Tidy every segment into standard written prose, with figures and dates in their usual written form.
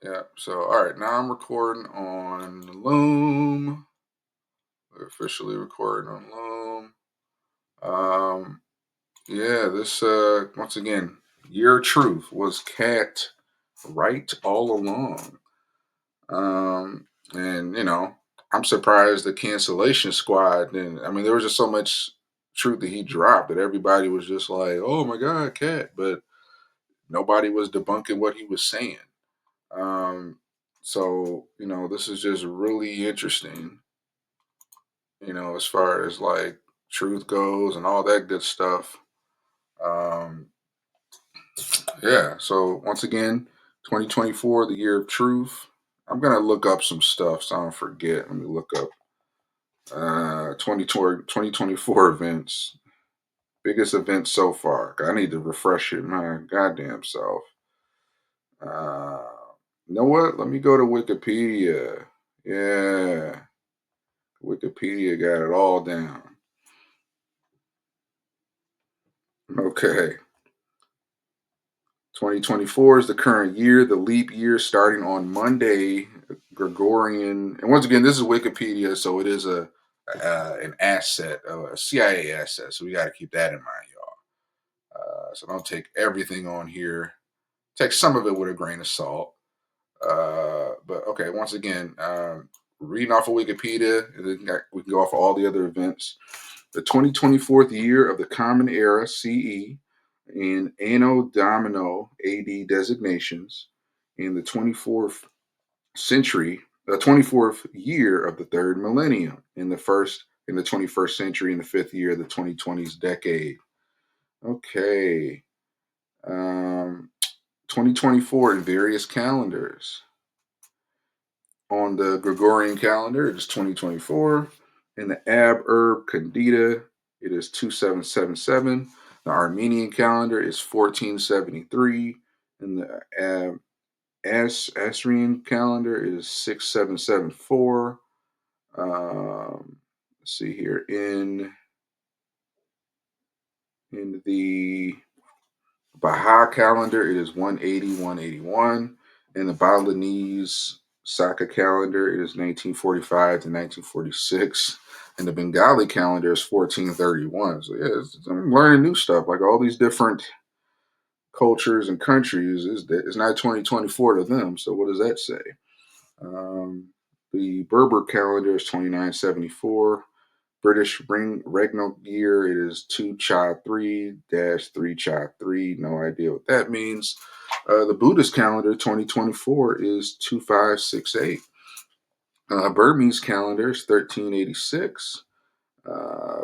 Yeah. So, all right, now I'm recording on Loom. We're officially recording on Loom. Um, yeah, this once again, Year of Truth was Cat right all along. And I'm surprised the cancellation squad didn't. I mean, there was just so much truth that he dropped that everybody was just like, "Oh my God, Cat," but nobody was debunking what he was saying. Um, so this is just really interesting. As far as like truth goes and all that good stuff. Um, yeah. So once again, 2024, the year of truth. I'm gonna look up some stuff so I don't forget. Let me look up 2024 events. Biggest event so far. I need to refresh it, my goddamn self. Uh, you know what? Let me go to Wikipedia. Yeah. Wikipedia got it all down. Okay. 2024 is the current year, the leap year starting on Monday, Gregorian. And once again, this is Wikipedia, so it is an asset, a CIA asset. So we got to keep that in mind, y'all. So don't take everything on here. Take some of it with a grain of salt. But okay, once again, reading off of Wikipedia, and then we can go off of all the other events. The 2024th year of the Common Era CE and Anno Domino AD designations, and the 24th century, the 24th year of the third millennium, in the 21st century, and the fifth year of the 2020s decade. Okay. Um, 2024 in various calendars. On the Gregorian calendar, it is 2024. In the Ab Urb Condita, it is 2777. The Armenian calendar is 1473. And the Assyrian calendar is 6774. Let's see here. In the Baha calendar, it is 180, 181. In the Balinese Saka calendar, it is 1945 to 1946. And the Bengali calendar is 1431. So, yeah, I'm learning new stuff. Like all these different cultures and countries, it's not 2024 to them. So, what does that say? Um, the Berber calendar is 2974. British regnal year, it is 2 Cha 3 3 Cha 3. No idea what that means. The Buddhist calendar 2024 is 2568. Burmese calendar is 1386.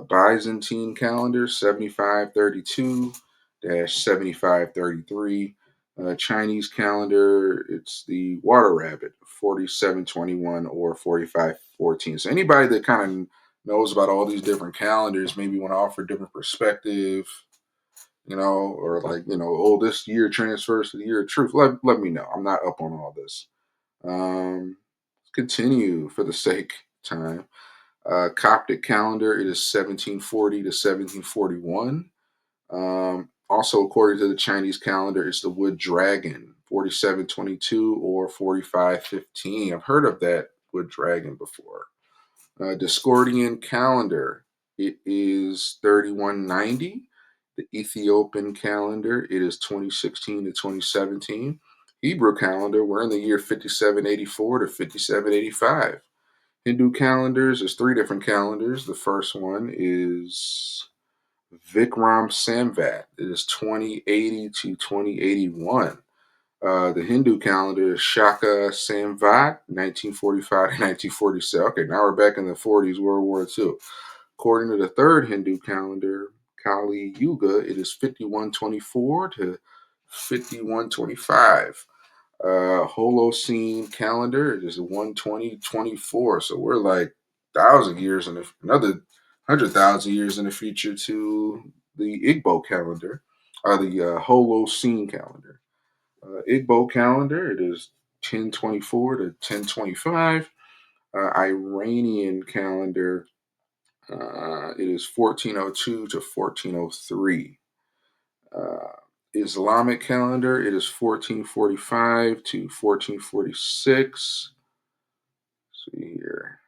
Byzantine calendar 7532 7533. Chinese calendar, it's the water rabbit 4721 or 4514. So anybody that kind of knows about all these different calendars, maybe want to offer a different perspective, or like, oh, this year transfers to the year of truth. Let me know. I'm not up on all this. Continue for the sake of time. Coptic calendar, it is 1740 to 1741. Also, according to the Chinese calendar, it's the wood dragon, 4722 or 4515. I've heard of that wood dragon before. Discordian calendar, it is 3190. The Ethiopian calendar, it is 2016 to 2017. Hebrew calendar, we're in the year 5784 to 5785. Hindu calendars, there's three different calendars. The first one is Vikram Samvat. It is 2080 to 2081. The Hindu calendar is Shaka Samvat, 1945 to 1947. Okay, now we're back in the 40s, World War II. According to the third Hindu calendar, Kali Yuga, it is 5124 to 5125. Holocene calendar, it is 12024. So we're like 1,000 years in another 100,000 years in the future to the Igbo calendar, or the Holocene calendar. Igbo calendar, it is 1024 to 1025. Iranian calendar, it is 1402 to 1403. Uh, Islamic calendar, it is 1445 to 1446. See here.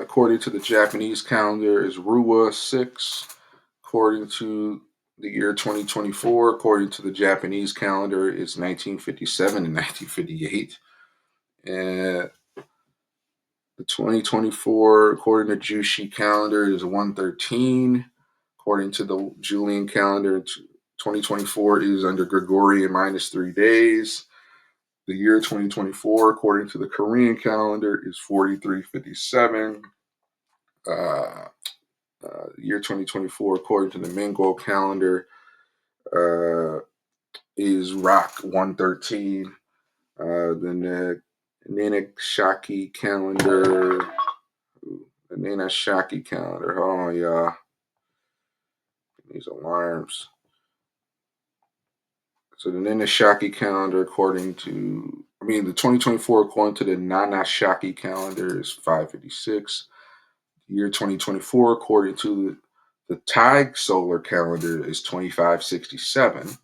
According to the Japanese calendar, is Ruwa 6. According to the year 2024, according to the Japanese calendar, it's 1957 and 1958. And the 2024, according to Jushi calendar, is 113. According to the Julian calendar, 2024 is under Gregorian -3 days. The year 2024, according to the Korean calendar, is 4357. Uh, Year 2024, according to the Mongol calendar, uh, is Rock 113. The Nanak Shaki calendar, the Nanak Shaki calendar. Hold on, y'all. These alarms. So the Nanak Shaki calendar, the 2024, according to the Nana Shaki calendar, is 556. Year 2024, according to the Thai solar calendar, is 2567.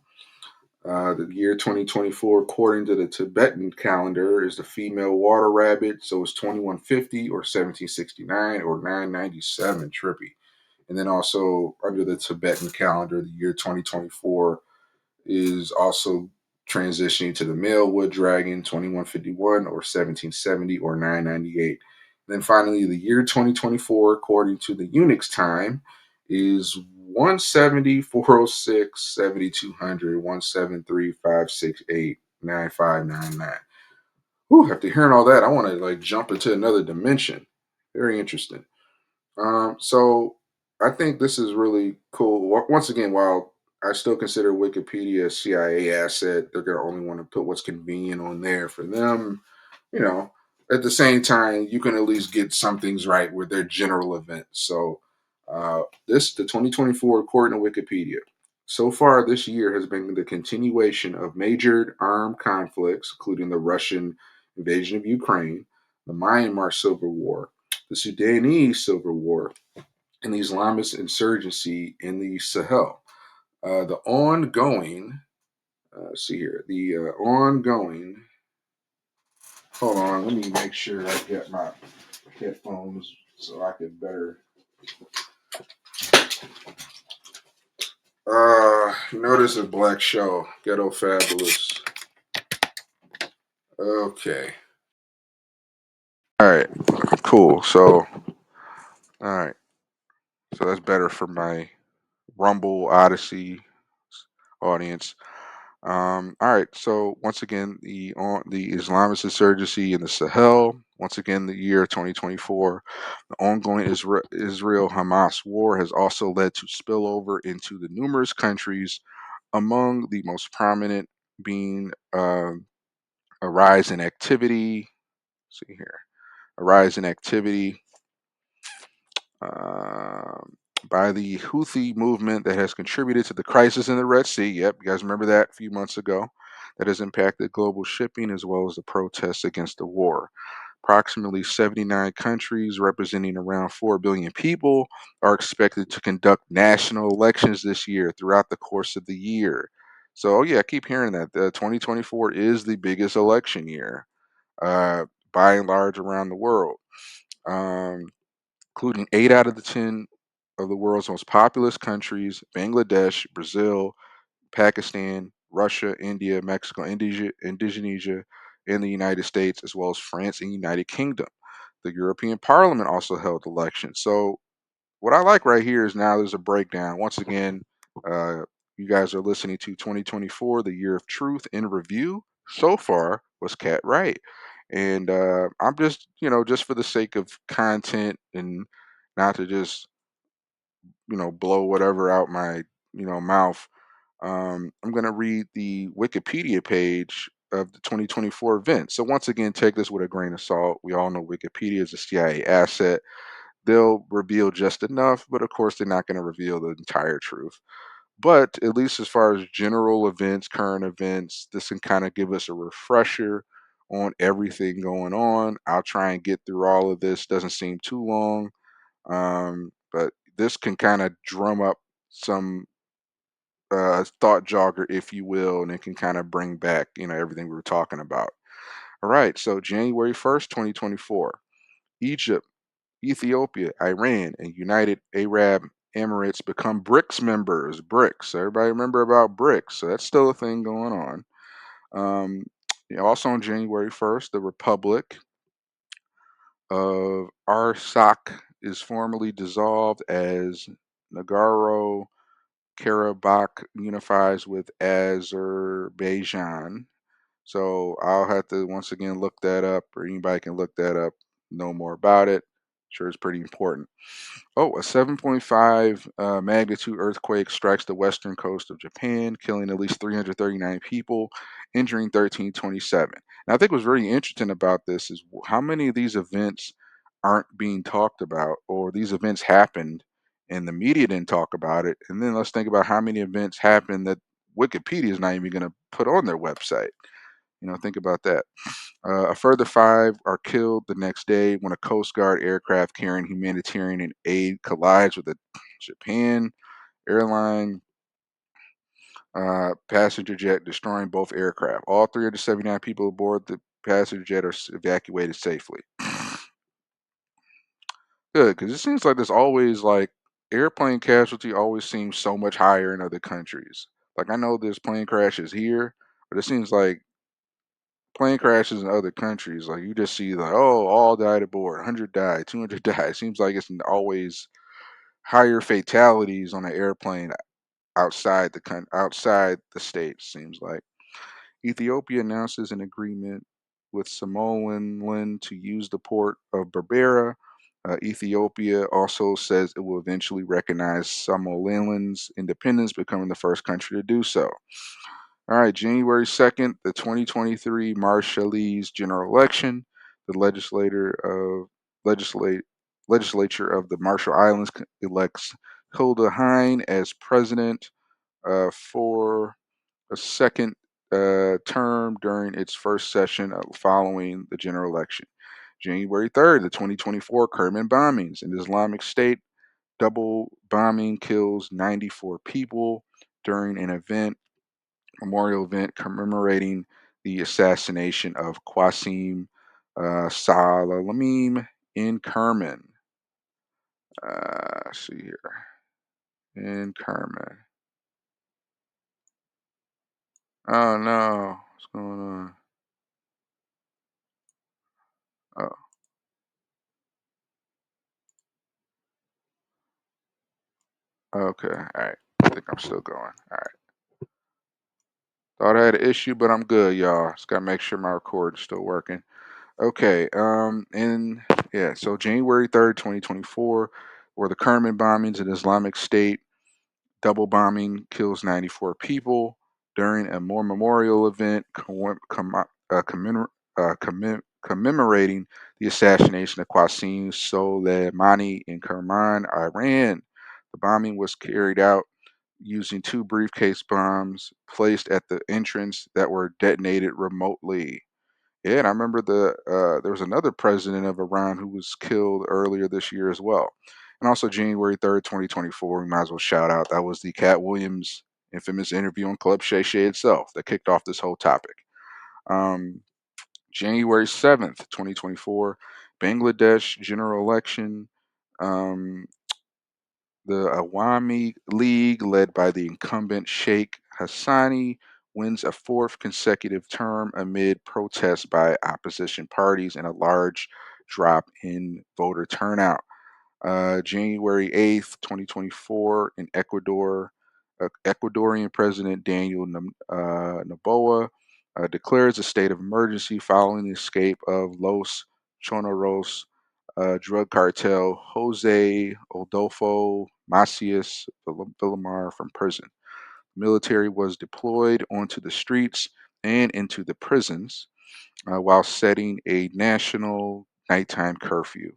The year 2024, according to the Tibetan calendar, is the female water rabbit. So it's 2150 or 1769 or 997. Trippy. And then also under the Tibetan calendar, the year 2024 is also transitioning to the male wood dragon 2151 or 1770 or 998. And then finally, the year 2024, according to the Unix time, is 170, 406, 7200, 173, 568, 9599. Whew, after hearing all that, I want to like jump into another dimension. Very interesting. So I think this is really cool. Once again, while I still consider Wikipedia a CIA asset, they're going to only want to put what's convenient on there for them. You know, at the same time, you can at least get some things right with their general events. So, the 2024, according to Wikipedia, so far this year has been the continuation of major armed conflicts, including the Russian invasion of Ukraine, the Myanmar Civil War, the Sudanese Civil War, and the Islamist insurgency in the Sahel. The ongoing, see here, the ongoing, hold on, let me make sure I get my headphones so I can better. Notice a black show, Ghetto Fabulous. Okay. All right, cool. So, all right. So that's better for my Rumble Odyssey audience. All right. So once again, the Islamist insurgency in the Sahel. Once again, the year 2024, the ongoing Israel-Hamas war has also led to spillover into the numerous countries. Among the most prominent being a rise in activity. Let's see here, a rise in activity um, by the Houthi movement that has contributed to the crisis in the Red Sea. Yep, you guys remember that a few months ago. That has impacted global shipping as well as the protests against the war. Approximately 79 countries, representing around 4 billion people, are expected to conduct national elections this year throughout the course of the year. So, oh yeah, I keep hearing that. 2024 is the biggest election year uh, by and large around the world. Um, Including 8 out of the 10 of the world's most populous countries: Bangladesh, Brazil, Pakistan, Russia, India, Mexico, Indonesia, and the United States, as well as France and United Kingdom. The European Parliament also held elections. So, what I like right here is now there's a breakdown. Once again, uh, you guys are listening to 2024, the year of truth in review. So far was Cat Right. And I'm just, just for the sake of content and not to just, blow whatever out my, mouth. I'm going to read the Wikipedia page of the 2024 event. So once again, take this with a grain of salt. We all know Wikipedia is a CIA asset. They'll reveal just enough, but of course, they're not going to reveal the entire truth. But at least as far as general events, current events, this can kind of give us a refresher on everything going on. I'll try and get through all of this. Doesn't seem too long. But this can kind of drum up some thought jogger, if you will, and it can kind of bring back, everything we were talking about. All right, so January 1st, 2024, Egypt, Ethiopia, Iran, and United Arab Emirates become BRICS members. BRICS. Everybody remember about BRICS? So that's still a thing going on. Um, Also on January 1st, the Republic of Arsak is formally dissolved as Nagorno Karabakh unifies with Azerbaijan. So I'll have to once again look that up, or anybody can look that up, know more about it. Sure, it's pretty important. Oh, a 7.5 magnitude earthquake strikes the western coast of Japan, killing at least 339 people, injuring 1327. And I think what's very interesting about this is how many of these events aren't being talked about, or these events happened and the media didn't talk about it. And then let's think about how many events happened that Wikipedia is not even going to put on their website. Think about that. A further five are killed the next day when a Coast Guard aircraft carrying humanitarian aid collides with a Japan airline passenger jet, destroying both aircraft. All 379 people aboard the passenger jet are evacuated safely. Good, because it seems like there's always like airplane casualty always seems so much higher in other countries. Like I know there's plane crashes here, but it seems like plane crashes in other countries, like you just see like, oh, all died aboard, 100 died, 200 died. It seems like it's always higher fatalities on an airplane outside the states. Seems like Ethiopia announces an agreement with Somaliland to use the port of Berbera. Ethiopia also says it will eventually recognize Somaliland's independence, becoming the first country to do so. All right, January 2nd, the 2023 Marshallese general election. The legislate, legislature of the Marshall Islands elects Hilda Hine as president for a second term during its first session following the general election. January 3rd, the 2024 Kerman bombings. In Islamic State, double bombing kills 94 people during an event memorial event commemorating the assassination of Qasim Salamim in Kerman. Let's see here. In Kerman. Oh no. What's going on? Oh, okay. All right. I think I'm still going. All right. Thought I had an issue, but I'm good, y'all. Just gotta make sure my record's still working. Okay. And yeah, so January 3rd, 2024, were the Kerman bombings in Islamic State. Double bombing kills 94 people during a more memorial event commemorating the assassination of Qasim Soleimani in Kerman, Iran. The bombing was carried out using two briefcase bombs placed at the entrance that were detonated remotely. Yeah, and I remember there was another president of Iran who was killed earlier this year as well. And also January 3rd, 2024, we might as well shout out that was the Katt Williams infamous interview on Club ShayShay itself that kicked off this whole topic. Um, January 7th, 2024, Bangladesh general election. Um, the Awami League, led by the incumbent Sheikh Hassani, wins a fourth consecutive term amid protests by opposition parties and a large drop in voter turnout. January 8th, 2024, in Ecuador, Ecuadorian President Daniel Noboa declares a state of emergency following the escape of Los Choneros drug cartel Jose Odolfo Macias Villamar from prison. Military was deployed onto the streets and into the prisons while setting a national nighttime curfew.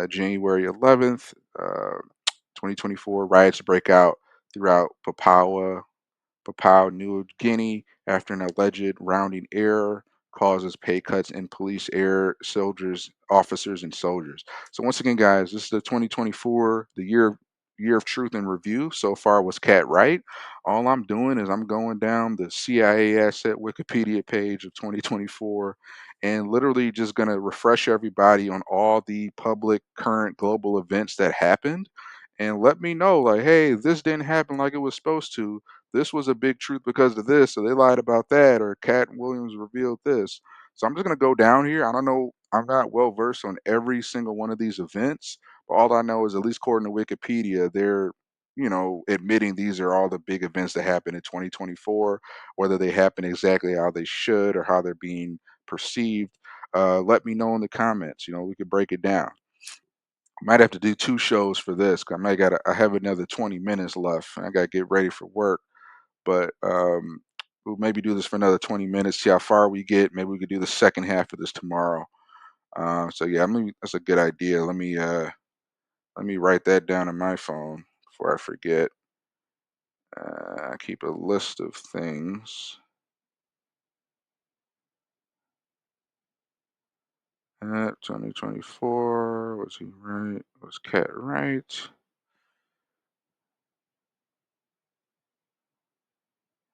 January 11th, 2024, riots break out throughout Papua New Guinea after an alleged rounding error causes pay cuts in police, air, soldiers, officers, and soldiers. So once again, guys, this is the 2024, the year of truth and review. So far was Cat right. All I'm doing is I'm going down the CIA asset Wikipedia page of 2024 and literally just going to refresh everybody on all the public current global events that happened and let me know like, hey, this didn't happen like it was supposed to. This was a big truth because of this, so they lied about that, or Katt Williams revealed this. So I'm just gonna go down here. I don't know. I'm not well versed on every single one of these events, but all I know is at least according to Wikipedia, they're admitting these are all the big events that happened in 2024, whether they happen exactly how they should or how they're being perceived. Let me know in the comments. We could break it down. Might have to do two shows for this. 'Cause I have another 20 minutes left. I gotta get ready for work. But we'll maybe do this for another 20 minutes, see how far we get. Maybe we could do the second half of this tomorrow. So yeah, that's a good idea. Let me write that down in my phone before I forget. I keep a list of things. 2024. Was he right? Was Cat right?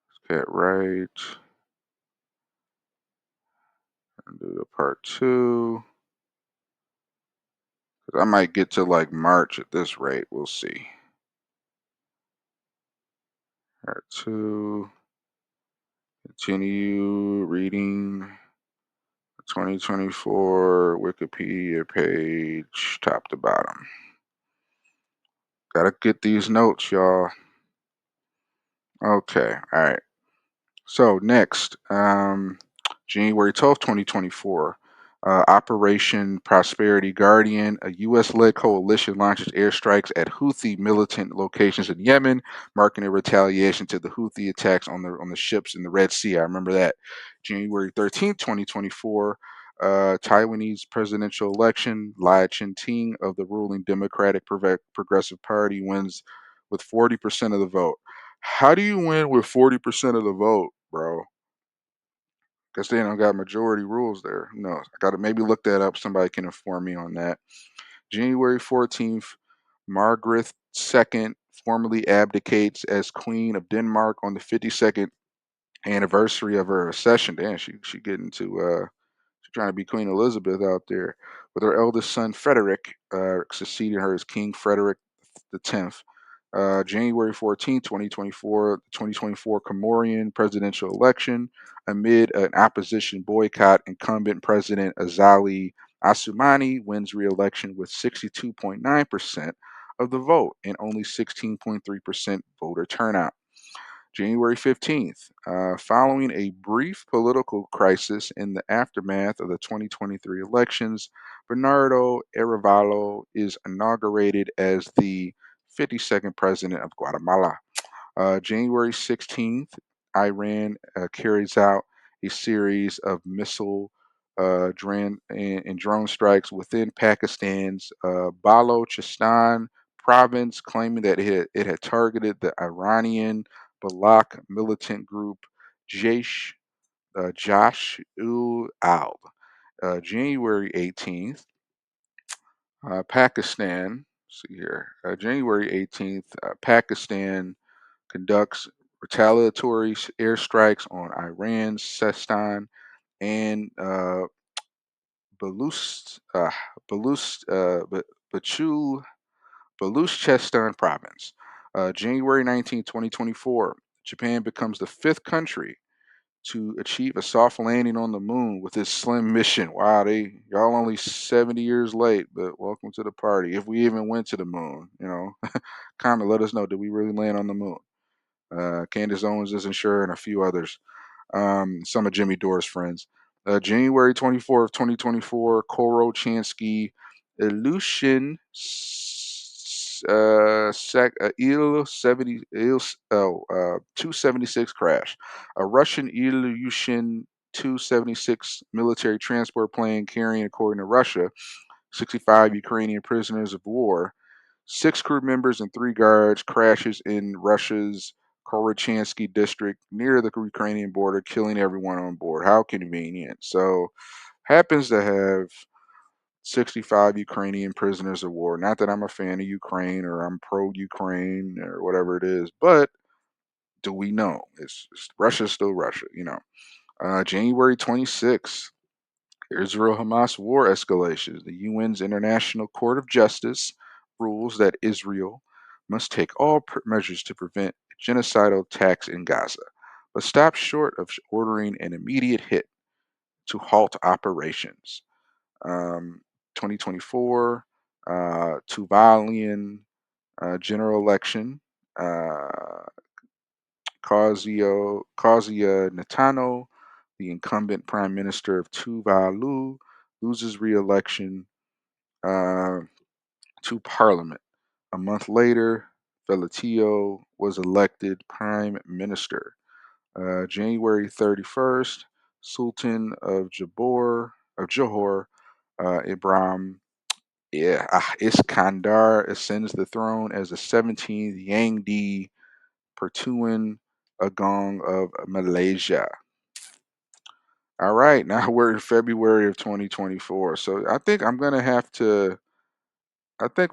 Was Cat right? And do the part two. 'Cause I might get to like March at this rate. We'll see. Part two. Continue reading 2024 Wikipedia page, top to bottom. Gotta get these notes, y'all. Okay, all right. So next, January 12th, 2024, Operation Prosperity Guardian, a U.S.-led coalition launches airstrikes at Houthi militant locations in Yemen, marking a retaliation to the Houthi attacks on the ships in the Red Sea. I remember that. January 13th, 2024, Taiwanese presidential election, Lai Ching-ting of the ruling Democratic Progressive Party wins with 40% of the vote. How do you win with 40% of the vote, bro? Guess they don't got majority rules there. No, I got to maybe look that up. Somebody can inform me on that. January 14th, Margaret II formally abdicates as Queen of Denmark on the 52nd anniversary of her accession. Damn, she getting to she's trying to be Queen Elizabeth out there. With her eldest son Frederick succeeding her as King Frederick X. January 14th, 2024, the 2024 Comorian presidential election. Amid an opposition boycott, incumbent President Azali Assoumani wins re-election with 62.9% of the vote and only 16.3% voter turnout. January 15th, following a brief political crisis in the aftermath of the 2023 elections, Bernardo Arevalo is inaugurated as the 52nd president of Guatemala. January 16th, Iran carries out a series of missile and drone strikes within Pakistan's Balochistan province, claiming that it had targeted the Iranian Balak militant group Jaish Josh ul Al. January 18th, Pakistan. See here. January 18th, Pakistan conducts retaliatory airstrikes on Iran's Sistan and Balust, Balust, Bachu, Baluchistan province. January 19, 2024, Japan becomes the fifth country to achieve a soft landing on the moon with this slim mission. Wow, y'all only 70 years late, but welcome to the party. If we even went to the moon, comment, let us know. Did we really land on the moon? Candace Owens isn't sure, and a few others. Some of Jimmy Dore's friends. January 24th, 2024, Koro Chansky Ilyushin Il 70 Il 276 crash. A Russian Ilyushin 276 military transport plane carrying, according to Russia, 65 Ukrainian prisoners of war, 6 crew members and 3 guards crashes in Russia's Korochansky district near the Ukrainian border, killing everyone on board. How convenient. So, happens to have 65 Ukrainian prisoners of war. Not that I'm a fan of Ukraine or I'm pro Ukraine or whatever it is, but do we know? Russia's still Russia. January 26th, Israel Hamas war escalations. The UN's International Court of Justice rules that Israel must take all measures to prevent genocidal attacks in Gaza, but stops short of ordering an immediate hit to halt operations. Um, 2024, Tuvalian general election. Uh, Kazia Netano, the incumbent prime minister of Tuvalu, loses re-election uh, to parliament. A month later, Velatio was elected prime minister. January 31st, Sultan of Johor, Ibrahim Iskandar ascends the throne as the 17th Yang Di Pertuan Agong of Malaysia. All right, now we're in February of 2024. So I think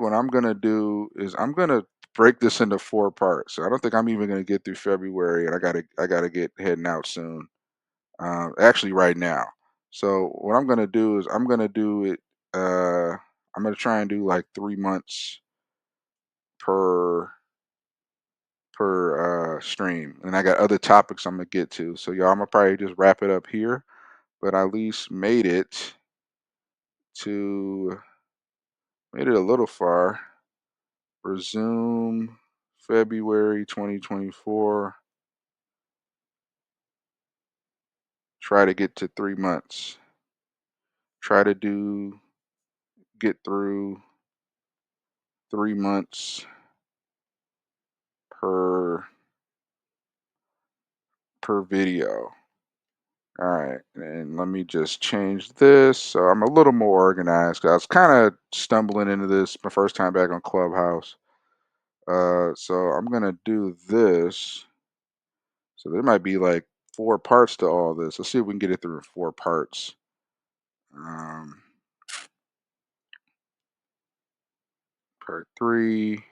what I'm gonna do is I'm gonna break this into four parts. So I don't think I'm even gonna get through February, and I gotta get heading out soon. Actually, right now. So what I'm gonna do is I'm gonna do it. I'm gonna try and do like 3 months per stream, and I got other topics I'm gonna get to. So y'all, I'm gonna probably just wrap it up here, but I at least to made it a little far. Resume February 2024. Try to get to 3 months. Try to get through 3 months per video. All right, and let me just change this so I'm a little more organized. 'Cause I was kind of stumbling into this my first time back on Clubhouse. So I'm gonna do this. So there might be like four parts to all this. Let's see if we can get it through in four parts. Um, Part three,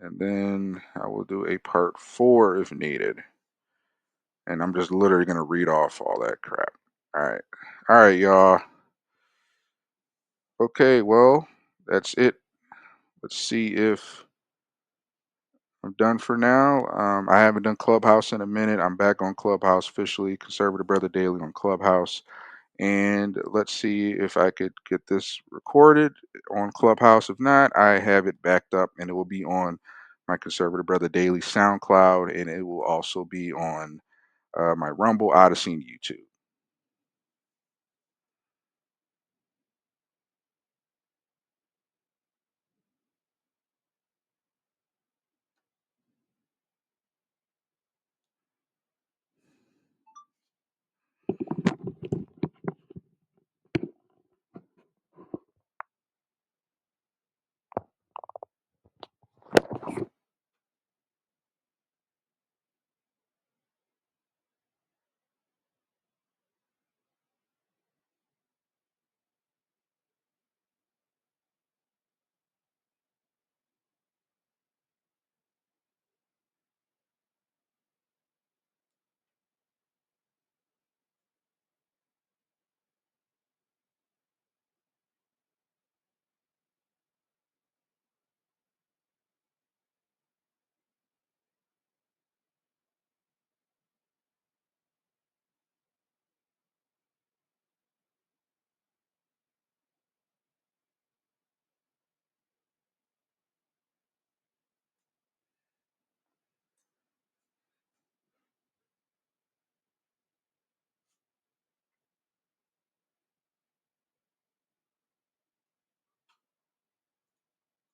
and then I will do a part four if needed. And I'm just literally gonna read off all that crap. All right, y'all. Okay, well, that's it. Let's see if I'm done for now. I haven't done Clubhouse in a minute. I'm back on Clubhouse officially, Conservative Brother Daily on Clubhouse. And let's see if I could get this recorded on Clubhouse. If not, I have it backed up and it will be on my Conservative Brother Daily SoundCloud, and it will also be on my Rumble, Odyssey, and YouTube.